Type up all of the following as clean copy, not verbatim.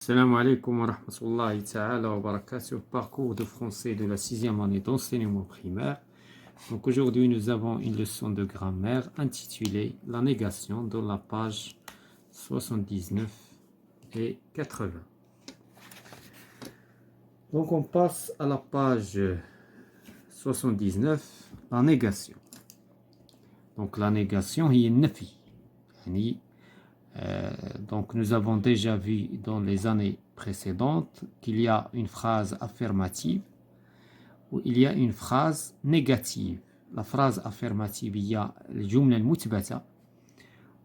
Salam alaikum wa rahmatullahi ta'ala wa barakatuh. Parcours de français de la sixième année d'enseignement primaire. Donc aujourd'hui, nous avons une leçon de grammaire intitulée La négation dans la page 79 et 80. Donc on passe à la page 79, la négation. Donc la négation est une nafi. Donc nous avons déjà vu dans les années précédentes qu'il y a une phrase affirmative ou il y a une phrase négative. La phrase affirmative, il y a الجملة المثبتة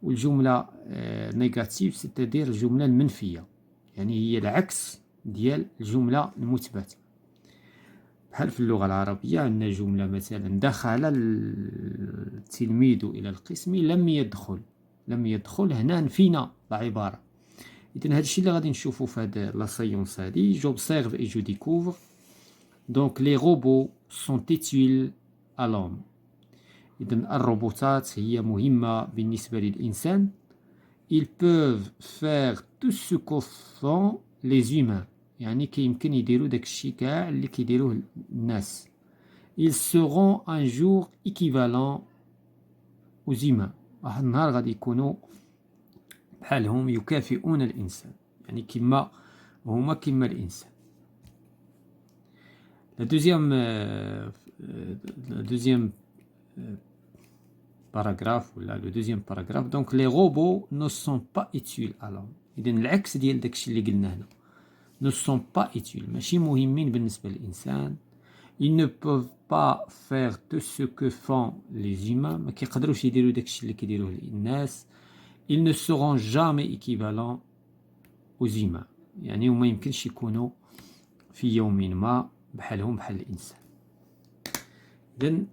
والجملة négative, c'est-à-dire الجملة المنفية. يعني هي العكس ديال الجملة المثبتة. بحال في اللغة العربية عندنا جملة مثلا دخل التلميذ إلى القسم لم يدخل هنا نفينا العبارة. إذن هذا الشيء اللي غادي نشوفو في هاد لا سايونس هادي. J'observe et je découvre. Donc les robots sont utiles à l'homme. إذن الروبوتات هي مهمة بالنسبة للإنسان. Ils peuvent faire tout ce que font les humains. يعني كيمكن يديروا داك الشيء كاع اللي كيديروه الناس. Ils seront un jour équivalents aux humains. واحد النهار غادي يكونوا بحالهم يكافئون الإنسان. يعني كما هما كما الإنسان. La deuxième paragraphe, ou là, le deuxième paragraphe, donc les robots ne sont pas utiles à l'homme. إذن العكس ديال داكشي اللي قلنا هنا. Ne sont pas utiles. ماشي مهمين بالنسبة للإنسان. Ils ne peuvent pas faire tout ce que font les humains. ما كيقدروش يديروا داكشي اللي كيديروه الناس. Ils ne seront jamais équivalents aux humains. يعني وما يمكنش يكونوا في يوم ما بحالهم بحال الإنسان. إذن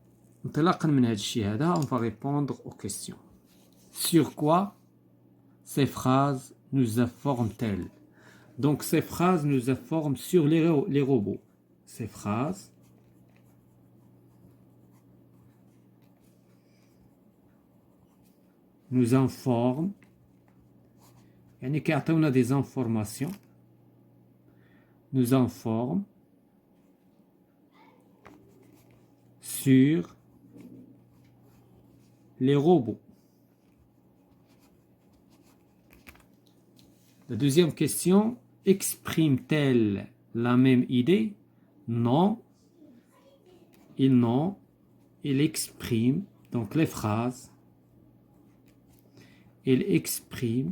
انطلاقا من هذا الشيء هذا on va répondre aux questions. Sur quoi ces phrases nous informent-elles? Donc ces phrases nous informent sur les robots. Ces phrases nous informent, يعني كيعطيونا des informations, nous informent sur les robots. La deuxième question, exprime-t-elle la même idée? Non. Il exprime, donc les phrases, il exprime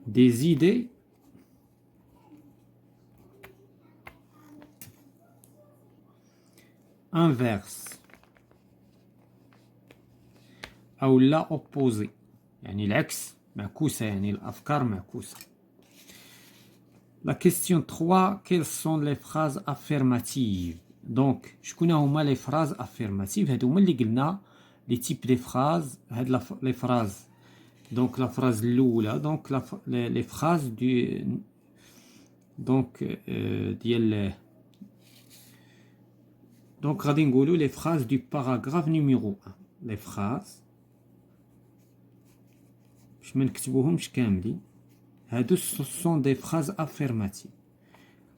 des idées inverses أو لا opposé. يعني العكس معكوسة, يعني الأفكار معكوسة. La question 3, quelles sont les phrases affirmatives? Donc, شكون هما les phrases affirmatives? هادو هما اللي قلنا les types de phrases. هاد les phrases. Donc la phrase الأولى, donc les phrases du donc ديال donc غادي نقولوا les phrases du paragraphe numéro 1. Les phrases باش ما نكتبوهمش كاملين. هادو ce sont des phrases affirmatives.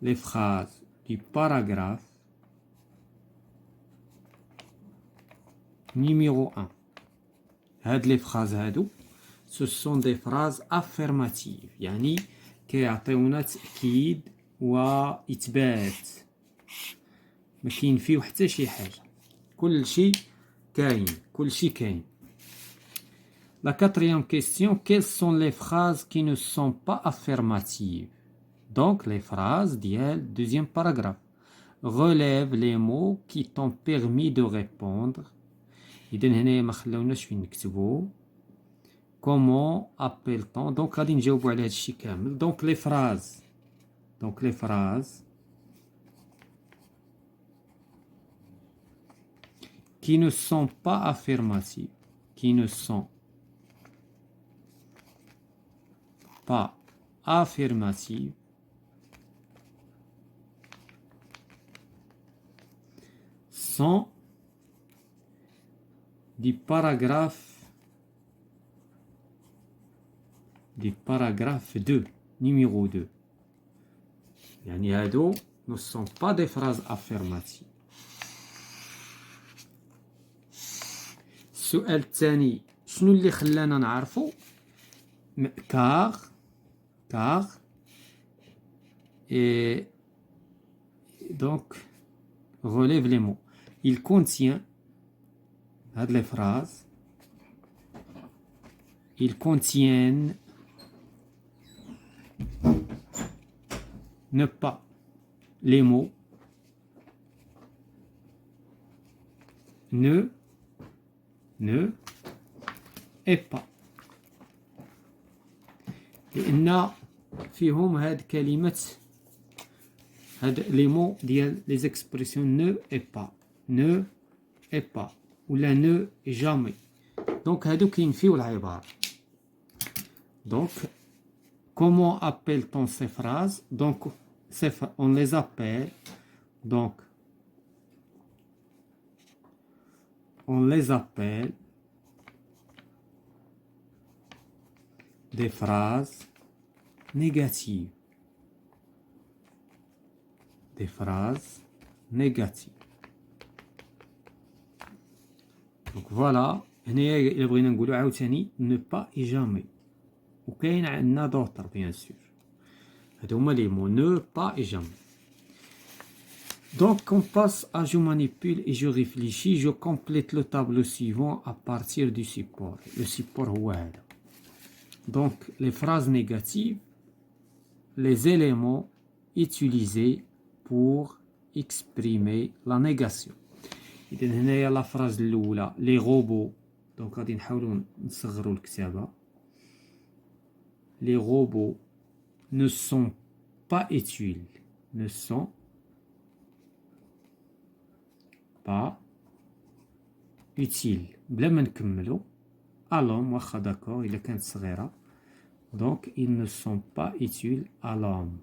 Les phrases du paragraphe numéro 1. هاد les phrases هادو ce sont des phrases affirmatives. يعني كيعطيونا تأكيد وإثبات. ما كينفيو حتى شي حاجة. كل شيء كاين. La quatrième question, quelles sont les phrases qui ne sont pas affirmatives? Donc, les phrases dial deuxième paragraphe. Relève les mots qui t'ont permis de répondre. إذن هنايا ما خلاوناش فين نكتبو. Comment appelle-t-on? Donc, غادي نجاوبو على هاد الشيء كامل. Donc, les phrases qui ne sont pas affirmatives, qui ne sont pas affirmatives sont du paragraphe 2, numéro 2. يعني هادو ne sont pas des phrases affirmatives. السؤال الثاني شنو اللي خلانا نعرفو car et donc relève les mots. Il contient les phrases, ils contiennent ne pas les mots ne et pas. لأن فيهم هاد كلمة هاد لي مو ديال لي زيكسبرسيون ne et pas ولا ne et jamais. دونك هادو كينفيو العبارة. Donc comment appelle-t-on ces phrases? Donc on les appelle des phrases négatives. Des phrases négatives. Donc voilà, هنايا إلا بغينا نقولو عاوتاني ne pas et jamais. وكاين عندنا d'autres bien sûr. هادو هما les mots ne pas et jamais. Donc on passe à je manipule et je réfléchis, je complète le tableau suivant à partir du support. Le support هو هذا. Donc les phrases négatives, les éléments utilisés pour exprimer la négation. إذن هنايا لا phrase الأولى les robots. Donc غادي نحاولوا نصغروا الكتابة. Les robots ne sont pas utiles. Ne sont pas utiles. بلا ما نكملوا. À l'homme واخا d'accord إلا كانت صغيرة. Donc ils ne sont pas utiles à l'homme.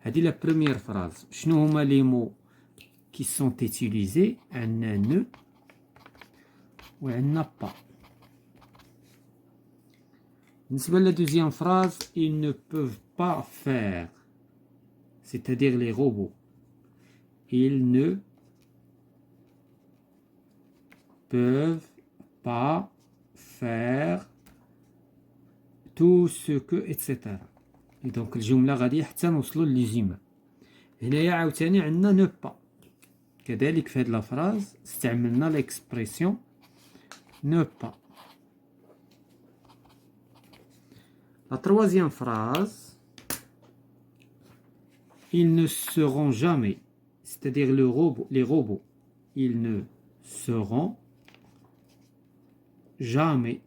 هذه la première phrase. شنو هما les mots qui sont utilisés? عندنا ne وعندنا pas. بالنسبة la deuxième phrase, ils ne peuvent pas faire, c'est-à-dire les robots. Ils ne peuvent pas faire tout ce que etc. Et donc الجملة غادي حتى نوصلوا للجمع. هنايا عاوتاني عندنا ne pas. كذلك في هذه الفراز استعملنا l'expression ne pas. La troisième phrase, ils ne seront jamais, c'est-à-dire les robots, ils ne seront jamais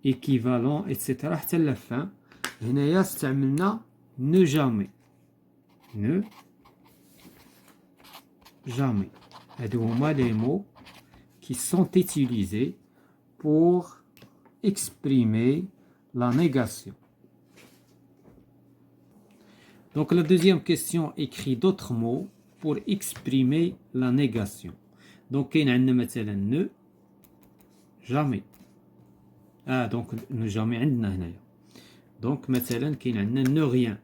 équivalents, etc. حتى la fin. هنايا استعملنا ne jamais. Ne jamais. هادو هما les mots qui sont utilisés pour exprimer la négation. Donc la deuxième question écrit d'autres mots pour exprimer la négation. Donc كاين عندنا مثلا ne jamais. Donc ne jamais عندنا هنايا. Donc مثلا كاين عندنا ne rien.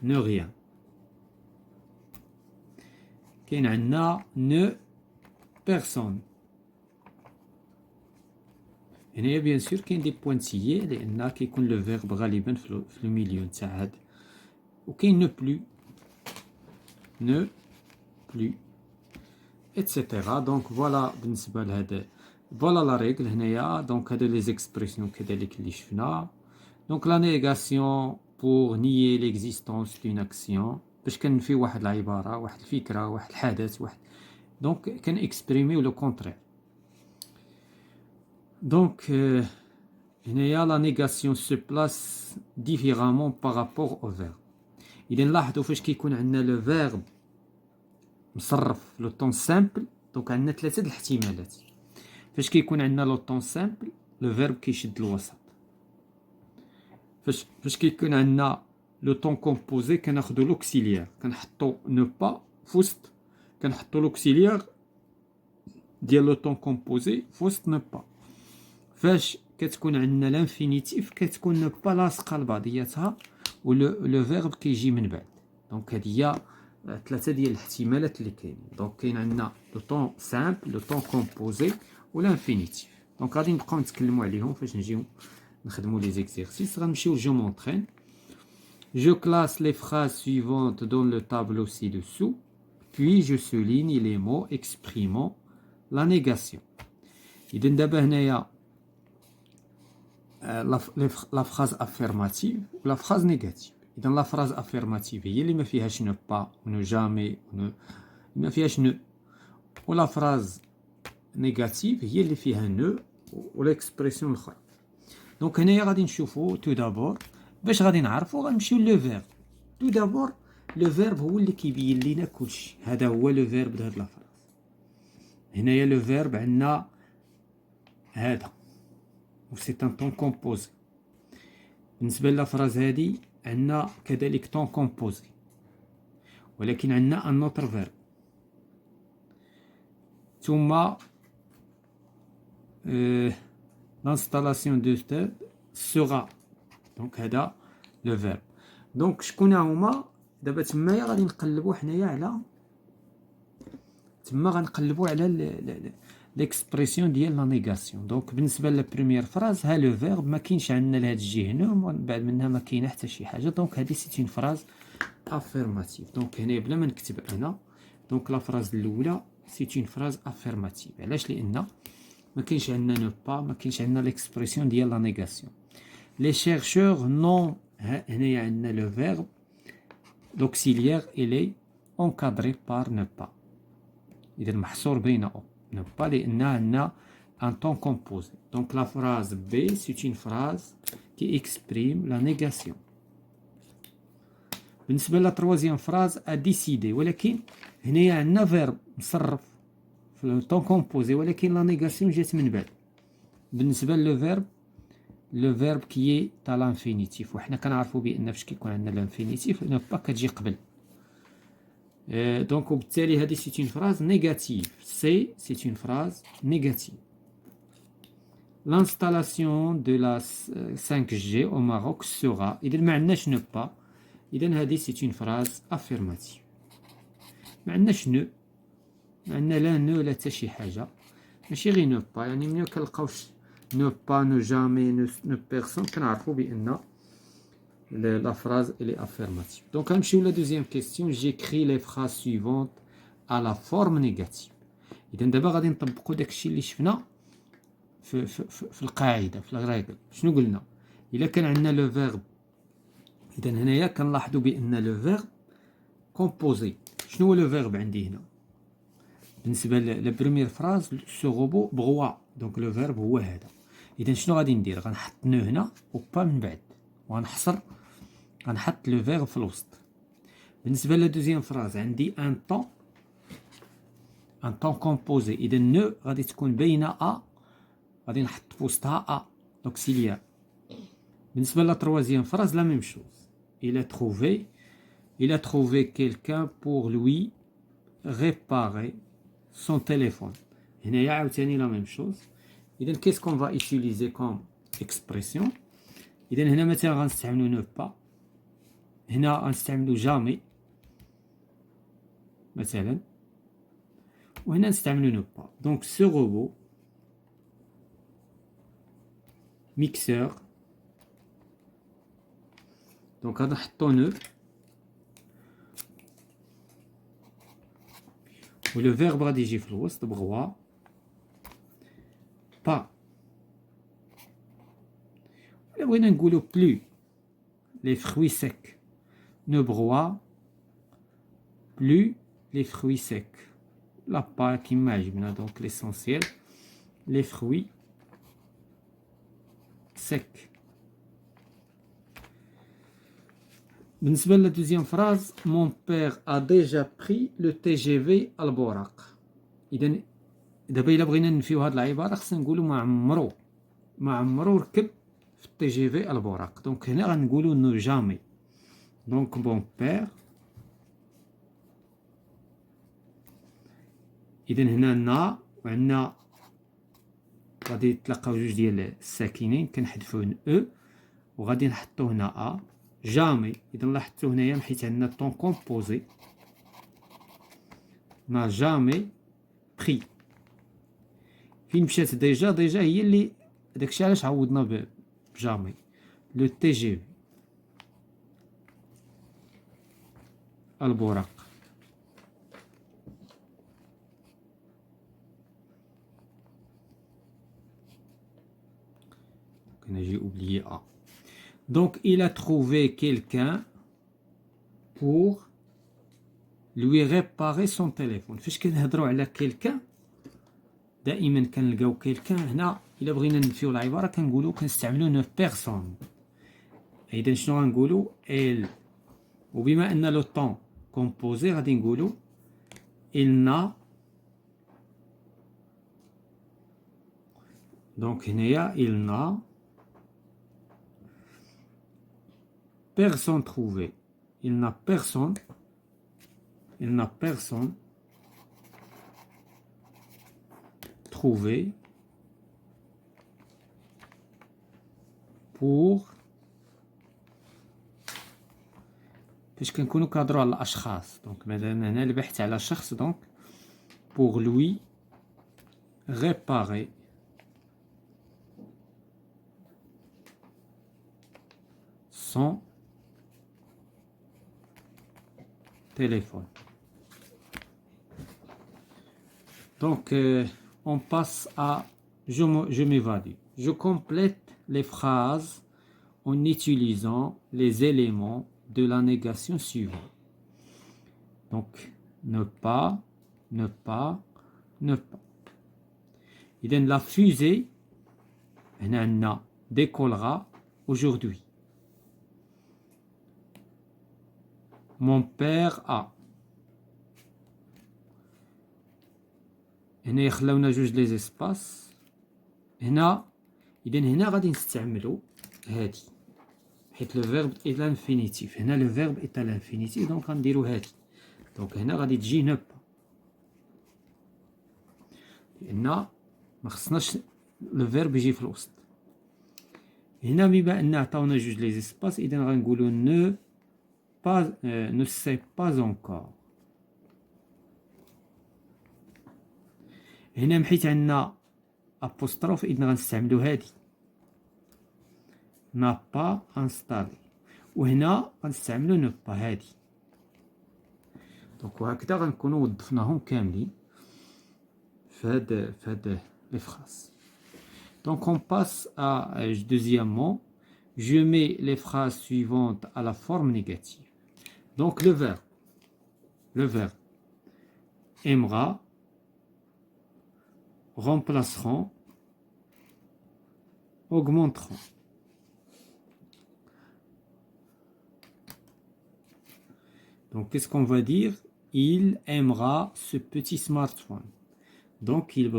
Ne rien. كاين عندنا ne personne. هنايا بيان سور كاين دي بوانتيي لان كيكون لو فيرب غالبا في الميليو نتاع هاد وكاين نو بلو اتسيتيرا. دونك فوالا بالنسبه لهذا فوالا لا ريغل هنايا. دونك هادو لي زيكسبرسيون كذلك اللي شفنا. دونك لا نيغاسيون بور نيي ليكزيستونس دون اكسيون باش كنفي واحد العباره واحد الفكره واحد الحدث واحد دونك كان اكسبريميو لو كونترير. Donc, la négation se place différemment par rapport au verbe. إذا نلاحظوا فاش كيكون عندنا لو فيرب مصرف لو طون سامبل دونك عندنا ثلاثة د الاحتمالات. فاش كيكون عندنا لو طون سامبل لو فيرب كيشد الوسط. فاش كيكون عندنا لو طون كومبوزي كناخدو لوكسيليير كنحطو نو با في وسط كنحطوا l'auxiliaire ديال لو طون كومبوزي في وسط نو با. فاش كتكون عندنا لانفينيتيف كتكون نو با لاصقه لبعضياتها و لو فيرب كيجي من بعد. دونك هذه هي ثلاثه ديال الاحتمالات اللي كاينين. دونك كاين عندنا لو طون سامبل، لو طون كومبوزي و لانفينيتيف. دونك غادي نبقاو نتكلموا عليهم فاش نجيو نخدموا لي زيكزيرسيس. غنمشيو جو مونطرين. Je classe les phrases suivantes dans le tableau ci-dessous, puis je souligne les mots exprimant la négation. إذا دابا هنايا la phrase affirmative ou la phrase négative. إذا la phrase affirmative هي اللي ما فيهاش ne pas ou ne jamais ou ما فيهاش ne. و la phrase négative هي اللي فيها ne و l'expression الأخرى. دونك هنايا غادي نشوفوا tout d'abord باش غادي نعرفوا غنمشيو لو فيرب. تو دابور لو فيرب هو اللي كيبين لينا كلشي. هذا هو لو فيرب د هاد لافراز. هنايا لو فيرب عندنا هذا و سي ان طون كومبوزي. بالنسبه لافراز هادي عندنا كذلك طون كومبوزي، ولكن عندنا ان اوتر فيرب ثم l'installation de stade sera. دونك هذا لو فيرب. دونك شكون هما دابا تمايا غادي نقلبوا حنايا على تما غنقلبوا على ليكسبرسيون ديال لا نيغاسيون. دونك بالنسبه للبريمير فراز ها لو فيرب ما كاينش عندنا لهاد الجهه هنا ومن بعد منها ما كاينه حتى شي حاجه. دونك هذه سيت اون فراز افيرماتيف. دونك هنا بلا ما نكتب انا، دونك لا فراز الاولى سيت اون فراز افيرماتيف. علاش؟ لان ما كاينش عندنا نو با، ما كاينش عندنا ليكسبرسيون ديال لا نيغاسيون. Les chercheurs n'ont هنايا عندنا le verbe l'auxiliaire il est encadré par ne pas. إذا محصور بين ne pas لأن عندنا un temps composé. Donc la phrase B c'est une phrase qui exprime la négation. بالنسبة لا troisième phrase a décidé، ولكن هنايا عندنا verbe مصرف في le temps composé ولكن la négation جات من بعد. بالنسبة لو verbe لو فيرب كي تاع لانفينيتيف، وحنا كنعرفوا بان فاش كيكون عندنا لانفينيتيف نو با كتجي قبل. دونك وبالتالي هذه سي اون فراز نيجاتيف. سي اون فراز نيجاتيف. لانستالاسيون دو لا 5G au Maroc sera. اذا ما عندناش نو با، اذا هذه سي اون فراز افيرماتيف. ما عندناش نو، ما عندنا لا نو لا حتى شي حاجه، ماشي غير نو با. يعني ملي كنلقاوش ne pas, ne jamais, ne personne, كنعرفوا بأن la phrase elle est affirmative. Donc غنمشيو la deuxième question. J'écris les phrases suivantes à la forme négative. إذا دابا غادي نطبقوا داكشي اللي شفنا في القاعدة في الريغل. شنو قلنا؟ إلا كان عندنا لو فيرب، إذا هنايا كنلاحظوا بأن لو فيرب كومبوزي. شنو هو لو فيرب عندي هنا؟ بالنسبة للبريمير فراز سو روبو بغوا، دونك لو فيرب هو هذا. إذا شنو غادي ندير؟ غنحط نو هنا و با من بعد، وغنحصر غنحط لو فيرب في الوسط. بالنسبة للدوزيام فراز عندي ان طون كومبوزي. إذا نو غادي تكون بين ا، غادي نحط في وسطها ا لوكسيليير. بالنسبة للتروازيام فراز لا ميم شوز. il a trouvé quelqu'un pour lui réparer son téléphone. هنايا عاوتاني لا ميم شوز. إذا qu'est-ce qu'on va utiliser comme expression؟ إذا هنا مثلا غنستعملو نو با، هنا غنستعملو جامي مثلا، وهنا نستعملو نو با. دونك سو روبو ميكسور. دونك غادي نحطو نو و لو فيرب غادي يجي في الوسط بغوا با. ولا بغينا نقولو بلو لي فروي سيك، ne broie plus les fruits secs. La pas كيما عجبنا. donc l'essentiel les fruits secs. بالنسبة للدوزيام فراز mon père a déjà pris le TGV البوراق. إذا دابا إلا بغينا ننفيو هاد العبارة خصنا نقولو ما عمرو ركب في التي جي في البوراق. دونك هنا غنقولو نو جامي. دونك بون بير إذن هنا نا وعندنا غادي يتلقاو جوج ديال الساكنين كنحذفو او وغادي نحطو هنا ا جامي. إذا لاحظتو هنايا حيت عندنا طون كومبوزي n'a jamais pris. فين مشات ديجا هي اللي داكشي علاش عوضنا بجامي لو تي جي في البوراق. J'ai oublié A. Donc, il a trouvé quelqu'un pour lui réparer son téléphone. فاش كنهضروا على quelqu'un دائما كنلقاو quelqu'un هنا الا بغينا ننفيو العباره كنقولوا كنستعملوا نو بيرسون. اذا شنو غنقولوا elle. وبما ان لو طون كومبوزي غادي نقولوا il n'a. دونك هنايا il n'a personne trouvé. Il n'a personne trouvé pour فاش كنكونوا كنهضروا على الاشخاص دونك مثلا هنا البحث على شخص دونك pour lui réparer son téléphone. Donc on passe à je m'évalue. Je complète les phrases en utilisant les éléments de la négation suivante. Donc ne pas. إذا la fusée هنا décollera aujourd'hui. Mon père a. هنا يخلونا جوج لي زيسباس هنا. إذا هنا غادي نستعملو هادي حيت لو فيرب إي لانفينيتيف. هنا لو فيرب إي لانفينيتيف دونك غنديرو هادي. دونك هنا غادي تجي نو با لأن ما خصناش لو فيرب يجي في الوسط. هنا بما أن عطاونا جوج لي زيسباس إذا غنقولو نو pas, ne sait pas encore. هنا حيت عندنا apostrophe إذن غنستعملو هادي n'a pas installé وهنا غنستعملو ne pas هادي. دونك وهكذا غنكونو وظفناهم كاملين في هاد لي فراس. Donc on passe à deuxièmement, je mets les phrases suivantes à la forme négative. Donc le verbe aimera, remplaceront, augmenteront. Donc qu'est-ce qu'on va dire? Il aimera ce petit smartphone. Donc il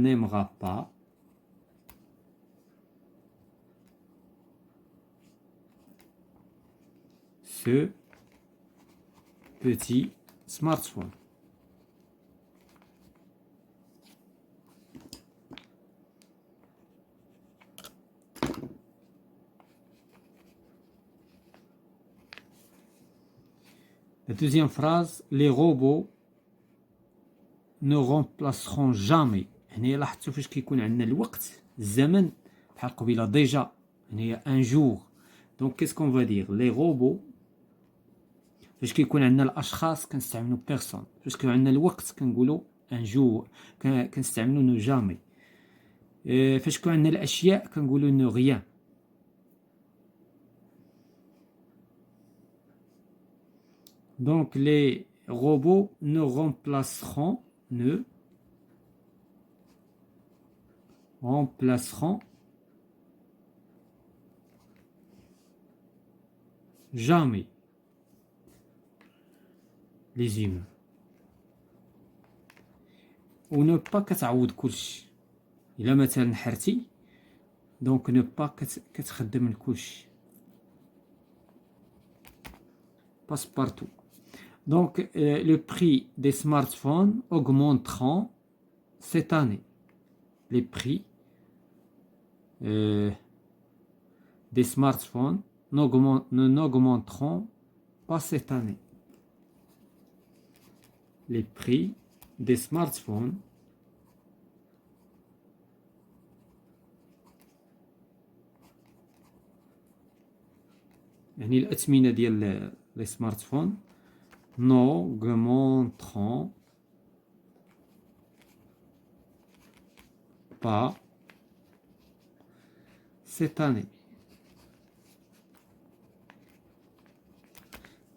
n'aimera pas ce petit smartphone. La deuxième phrase, les robots ne remplaceront jamais. هنا لاحظتوا فاش كيكون عندنا الوقت الزمن بحال قبيله ديجا هنا un jour. Donc qu'est-ce qu'on va dire? Les robots فاش كيكون عندنا الاشخاص كنستعملوا بيرسون. فاش كيكون عندنا الوقت كنقولوا ان جور كنستعملوا نو جامي. فاش كيكون عندنا الاشياء كنقولوا نو غيان. Donc les robots ne remplaceront jamais les humains. و نو با كتعوض كلشي. الا مثلا حرتي دونك نو با كتخدم لكلشي باسبارتو. Donc, le prix des smartphones augmenteront cette année. Les prix des smartphones n'augmenteront pas cette année. Les prix des smartphones يعني الأثمنة ديال les smartphones n'augmenteront pas cette année.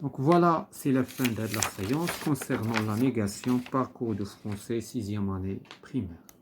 Donc voilà, c'est la fin de la séance concernant la négation, parcours de français 6e année primaire.